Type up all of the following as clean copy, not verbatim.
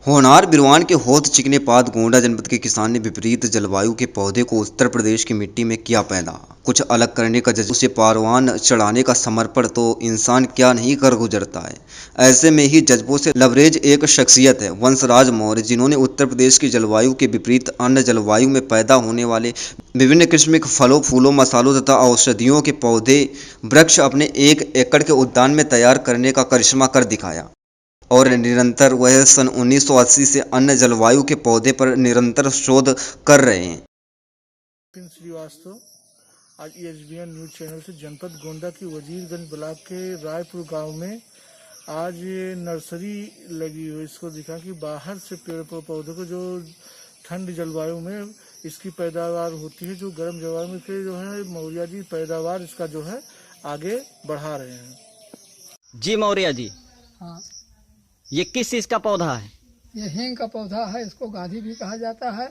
होनार बिरवान के होत चिकने पात गोंडा जनपद के किसान ने विपरीत जलवायु के पौधे को उत्तर प्रदेश की मिट्टी में किया पैदा। कुछ अलग करने का जज्बा, उसे पारवान चढ़ाने का समर्पण तो इंसान क्या नहीं कर गुजरता है। ऐसे में ही जज्बों से लबरेज एक शख्सियत है वंशराज मौर्य, जिन्होंने उत्तर प्रदेश की जलवायु के विपरीत अन्य जलवायु में पैदा होने वाले विभिन्न किस्म के फलों, फूलों, मसालों तथा औषधियों के पौधे वृक्ष अपने 1 एकड़ के उद्यान में तैयार करने का करिश्मा कर दिखाया। और निरंतर वह सन 1980 से अन्य जलवायु के पौधे पर निरंतर शोध कर रहे हैं। श्रीवास्तव आज ESBN न्यूज चैनल से जनपद गोंडा की वजीरगंज ब्लॉक के रायपुर गांव में आज ये नर्सरी लगी हुई, इसको दिखा कि बाहर से पेड़ पौधों को जो ठंड जलवायु में इसकी पैदावार होती है, जो गर्म जलवायु में के जो है मौर्य जी पैदावार इसका जो है आगे बढ़ा रहे हैं। जी मौर्य जी, हाँ, ये किस चीज का पौधा है? ये हींग का पौधा है। इसको गाधी भी कहा जाता है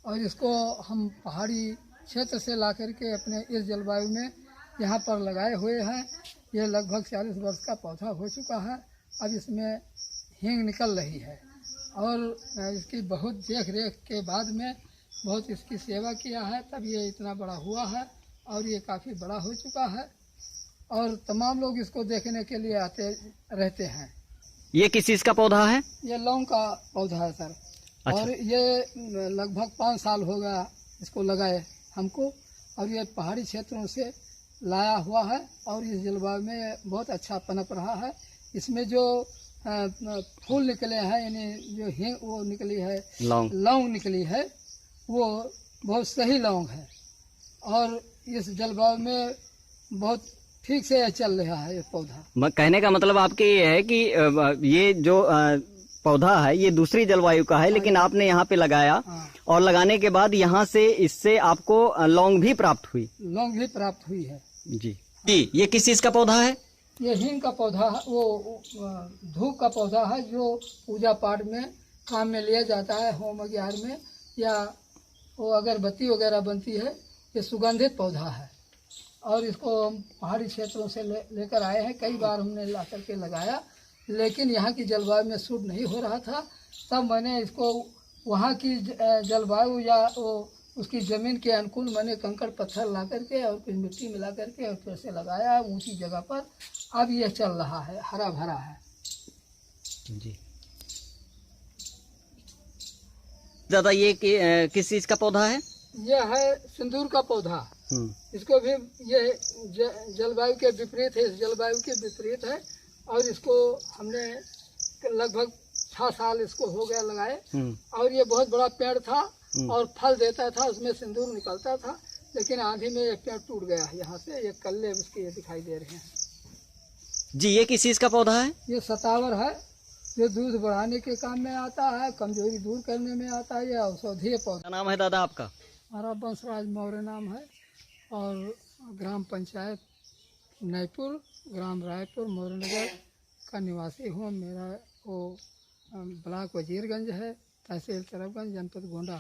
और इसको हम पहाड़ी क्षेत्र से ला करके अपने इस जलवायु में यहाँ पर लगाए हुए हैं। ये लगभग 40 वर्ष का पौधा हो चुका है। अब इसमें हींग निकल रही है और इसकी बहुत देख रेख के बाद में बहुत इसकी सेवा किया है, तब ये इतना बड़ा हुआ है और ये काफ़ी बड़ा हो चुका है और तमाम लोग इसको देखने के लिए आते रहते हैं। ये किस चीज का पौधा है? ये लौंग का पौधा है सर। अच्छा। और ये लगभग 5 साल हो गया इसको लगाए हमको और ये पहाड़ी क्षेत्रों से लाया हुआ है और इस जलवायु में बहुत अच्छा पनप रहा है। इसमें जो फूल निकले हैं, यानी जो हींग वो निकली है, लौंग निकली है, वो बहुत सही लौंग है और इस जलवायु में बहुत ठीक से चल रहा है ये पौधा। कहने का मतलब आपके ये है कि ये जो पौधा है ये दूसरी जलवायु का है, लेकिन आपने यहाँ पे लगाया और लगाने के बाद यहाँ से इससे आपको लौंग भी प्राप्त हुई। लौंग भी प्राप्त हुई है जी। जी, ये किस चीज का पौधा है? ये हींग का पौधा है, वो धूप का पौधा है जो पूजा पाठ में काम में लिया जाता है, होम वगैरह में, या वो अगरबत्ती वगैरह बनती है। ये सुगंधित पौधा है और इसको हम पहाड़ी क्षेत्रों से लेकर आए हैं। कई बार हमने ला करके लगाया, लेकिन यहाँ की जलवायु में सूट नहीं हो रहा था। तब मैंने इसको वहाँ की जलवायु या वो उसकी ज़मीन के अनुकूल मैंने कंकड़ पत्थर ला करके और फिर मिट्टी मिला करके और फिर से लगाया ऊंची जगह पर। अब ये चल रहा है, हरा भरा है जी। दादा, ये किस चीज का पौधा है? यह है सिंदूर का पौधा। इसको भी ये जलवायु के विपरीत है, इस जलवायु के विपरीत है और इसको हमने लगभग 6 साल इसको हो गया लगाए और ये बहुत बड़ा पेड़ था और फल देता था, उसमें सिंदूर निकलता था। लेकिन आंधी में एक पेड़ टूट गया यहाँ से, ये कल्ले उसके ये दिखाई दे रहे हैं जी। ये किस चीज का पौधा है? ये सतावर है, जो दूध बढ़ाने के काम में आता है, कमजोरी दूर करने में आता है। यह औषधीय पौधा। क्या नाम है दादा आपका? हमारा वंशराज मौर्य नाम है और ग्राम पंचायत नईपुर, ग्राम रायपुर, मौर्यनगर का निवासी हूँ। मेरा वो ब्लॉक वजीरगंज है, तहसील तरफगंज, जनपद गोंडा,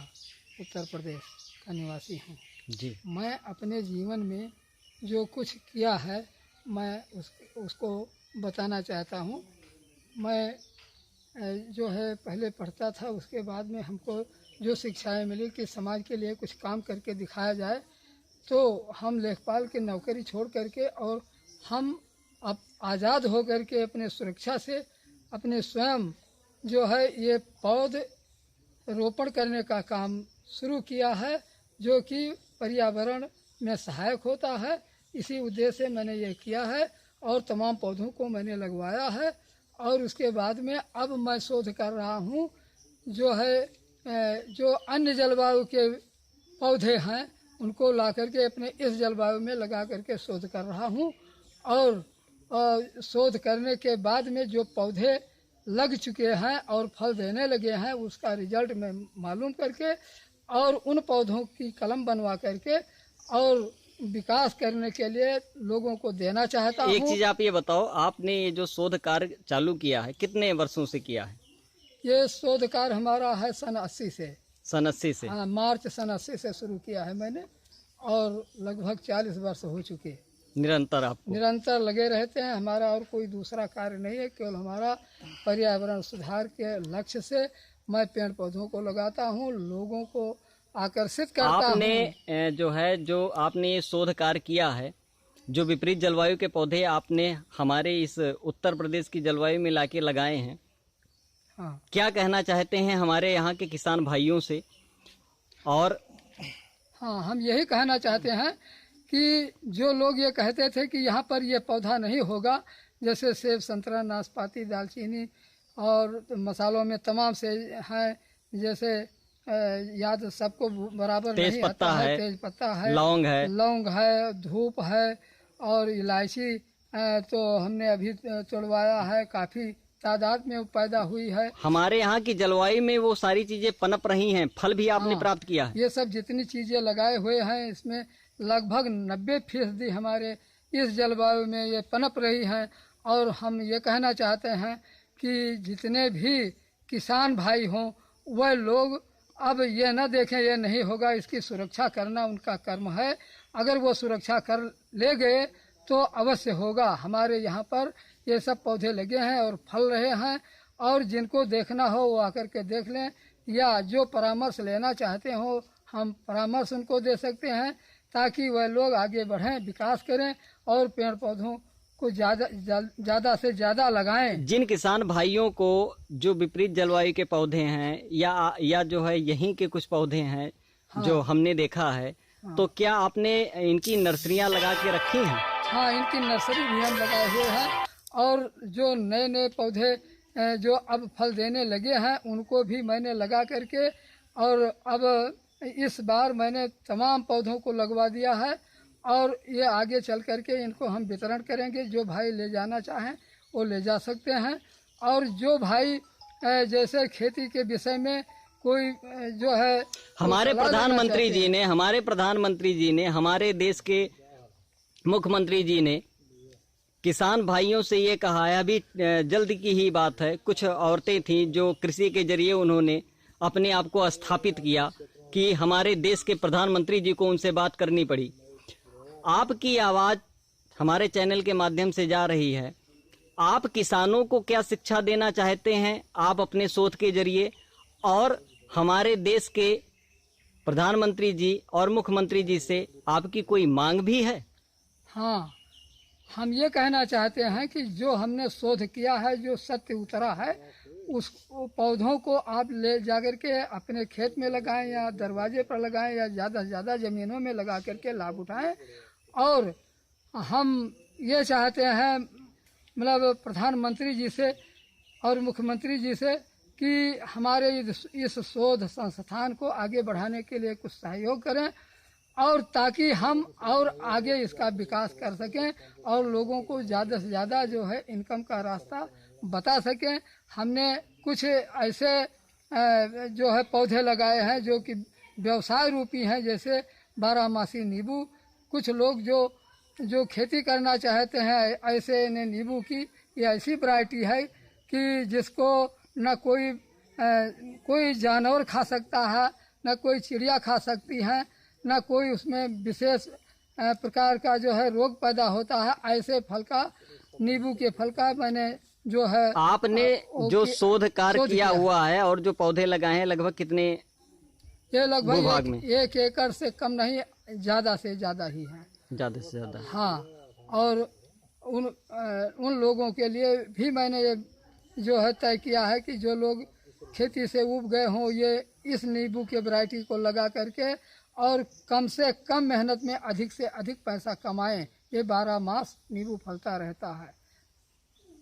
उत्तर प्रदेश का निवासी हूँ जी। मैं अपने जीवन में जो कुछ किया है मैं उसको बताना चाहता हूँ। मैं जो है पहले पढ़ता था, उसके बाद में हमको जो शिक्षाएं मिली कि समाज के लिए कुछ काम करके दिखाया जाए, तो हम लेखपाल की नौकरी छोड़ करके और हम अब आज़ाद हो करके अपने सुरक्षा से अपने स्वयं जो है ये पौध रोपण करने का काम शुरू किया है, जो कि पर्यावरण में सहायक होता है। इसी उद्देश्य से मैंने ये किया है और तमाम पौधों को मैंने लगवाया है और उसके बाद में अब मैं शोध कर रहा हूँ जो है जो अन्य जलवायु के पौधे हैं उनको ला करके अपने इस जलवायु में लगा करके शोध कर रहा हूँ और शोध करने के बाद में जो पौधे लग चुके हैं और फल देने लगे हैं उसका रिजल्ट मैं मालूम करके और उन पौधों की कलम बनवा करके और विकास करने के लिए लोगों को देना चाहता हूँ। एक चीज आप ये बताओ, आपने ये जो शोध कार्य चालू किया है कितने वर्षों से किया है? ये शोध कार्य हमारा है सन 80 से। सन 80 से? हाँ, मार्च सन 80 से शुरू किया है मैंने और लगभग 40 वर्ष हो चुके। निरंतर आपको? निरंतर लगे रहते हैं। हमारा और कोई दूसरा कार्य नहीं है, केवल हमारा पर्यावरण सुधार के लक्ष्य से मैं पेड़ पौधों को लगाता हूँ, लोगों को आकर्षित करता हूँ। आपने जो आपने ये शोध कार्य किया है, जो विपरीत जलवायु के पौधे आपने हमारे इस उत्तर प्रदेश की जलवायु में लाके लगाए हैं, हाँ क्या कहना चाहते हैं हमारे यहाँ के किसान भाइयों से? और हाँ, हम यही कहना चाहते हैं कि जो लोग ये कहते थे कि यहाँ पर ये पौधा नहीं होगा, जैसे सेब, संतरा, नाशपाती, दालचीनी और मसालों में तमाम से हैं, जैसे याद सबको बराबर तेज नहीं पत्ता आता है, है, तेज पत्ता है, लौंग है, धूप है और इलायची तो हमने अभी तोड़वाया है, काफी तादाद में पैदा हुई है। हमारे यहाँ की जलवायु में वो सारी चीजें पनप रही हैं, फल भी आपने प्राप्त किया है। ये सब जितनी चीजें लगाए हुए हैं, इसमें लगभग 90% हमारे इस जलवायु में ये पनप रही हैं। और हम ये कहना चाहते हैं कि जितने भी किसान भाई हों, वह लोग अब ये न देखें ये नहीं होगा, इसकी सुरक्षा करना उनका कर्म है। अगर वो सुरक्षा कर ले गए तो अवश्य होगा। हमारे यहाँ पर ये सब पौधे लगे हैं और फल रहे हैं, और जिनको देखना हो वो आकर के देख लें, या जो परामर्श लेना चाहते हो हम परामर्श उनको दे सकते हैं, ताकि वह लोग आगे बढ़ें, विकास करें और पेड़ पौधों को ज़्यादा से ज़्यादा लगाएं। जिन किसान भाइयों को जो विपरीत जलवायु के पौधे हैं या जो है यहीं के कुछ पौधे हैं, हाँ, जो हमने देखा है, हाँ, तो क्या आपने इनकी नर्सरियां लगा के रखी हैं? हाँ, इनकी नर्सरी भी हम लगाए हुए हैं, और जो नए नए पौधे जो अब फल देने लगे हैं उनको भी मैंने लगा करके, और अब इस बार मैंने तमाम पौधों को लगवा दिया है, और ये आगे चल करके इनको हम वितरण करेंगे। जो भाई ले जाना चाहें वो ले जा सकते हैं, और जो भाई जैसे खेती के विषय में कोई जो है, हमारे प्रधानमंत्री जी ने हमारे देश के मुख्यमंत्री जी ने किसान भाइयों से ये कहा है, अभी जल्द की ही बात है, कुछ औरतें थीं जो कृषि के जरिए उन्होंने अपने आप को स्थापित किया कि हमारे देश के प्रधानमंत्री जी को उनसे बात करनी पड़ी। आपकी आवाज हमारे चैनल के माध्यम से जा रही है। आप किसानों को क्या शिक्षा देना चाहते हैं आप अपने शोध के जरिए, और हमारे देश के प्रधानमंत्री जी और मुख्यमंत्री जी से आपकी कोई मांग भी है? हाँ, हम ये कहना चाहते हैं कि जो हमने शोध किया है, जो सत्य उतरा है, उस पौधों को आप ले जाकर के अपने खेत में लगाएं, या दरवाजे पर लगाएं, या ज़्यादा से ज़्यादा ज़मीनों में लगा करके लाभ उठाएं। और हम ये चाहते हैं, मतलब प्रधानमंत्री जी से और मुख्यमंत्री जी से, कि हमारे इस शोध संस्थान को आगे बढ़ाने के लिए कुछ सहयोग करें, और ताकि हम और आगे इसका विकास कर सकें और लोगों को ज़्यादा से ज़्यादा जो है इनकम का रास्ता बता सकें। हमने कुछ ऐसे जो है पौधे लगाए हैं जो कि व्यवसाय रूपी हैं, जैसे 12मासी नींबू। कुछ लोग जो खेती करना चाहते हैं, ऐसे नींबू की ये ऐसी वैरायटी है कि जिसको न कोई जानवर खा सकता है, न कोई चिड़िया खा सकती है, न कोई उसमें विशेष प्रकार का जो है रोग पैदा होता है। ऐसे फल का, नींबू के फल का मैंने जो है, आपने जो शोध कार्य किया हुआ है और जो पौधे लगाए हैं, लगभग कितने? ये लगभग 1 एकड़ से कम नहीं, ज्यादा से ज्यादा ही है। ज्यादा से ज्यादा? हाँ, और उन लोगों के लिए भी मैंने ये जो है तय किया है कि जो लोग खेती से उब गए हों, ये इस नींबू के वैरायटी को लगा करके और कम से कम मेहनत में अधिक से अधिक पैसा कमाएं। ये 12 मास नींबू फलता रहता है।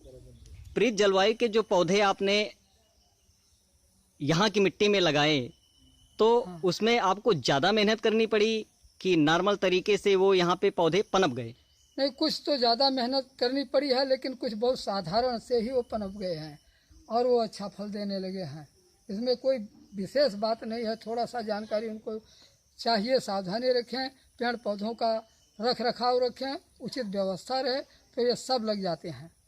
विपरीत जलवायु के जो पौधे आपने यहाँ की मिट्टी में लगाए, तो हाँ, उसमें आपको ज्यादा मेहनत करनी पड़ी कि नॉर्मल तरीके से वो यहाँ पे पौधे पनप गए? नहीं, कुछ तो ज़्यादा मेहनत करनी पड़ी है, लेकिन कुछ बहुत साधारण से ही वो पनप गए हैं और वो अच्छा फल देने लगे हैं। इसमें कोई विशेष बात नहीं है, थोड़ा सा जानकारी उनको चाहिए, सावधानी रखें, पेड़ पौधों का रख रखाव रखें, उचित व्यवस्था रहे, तो ये सब लग जाते हैं।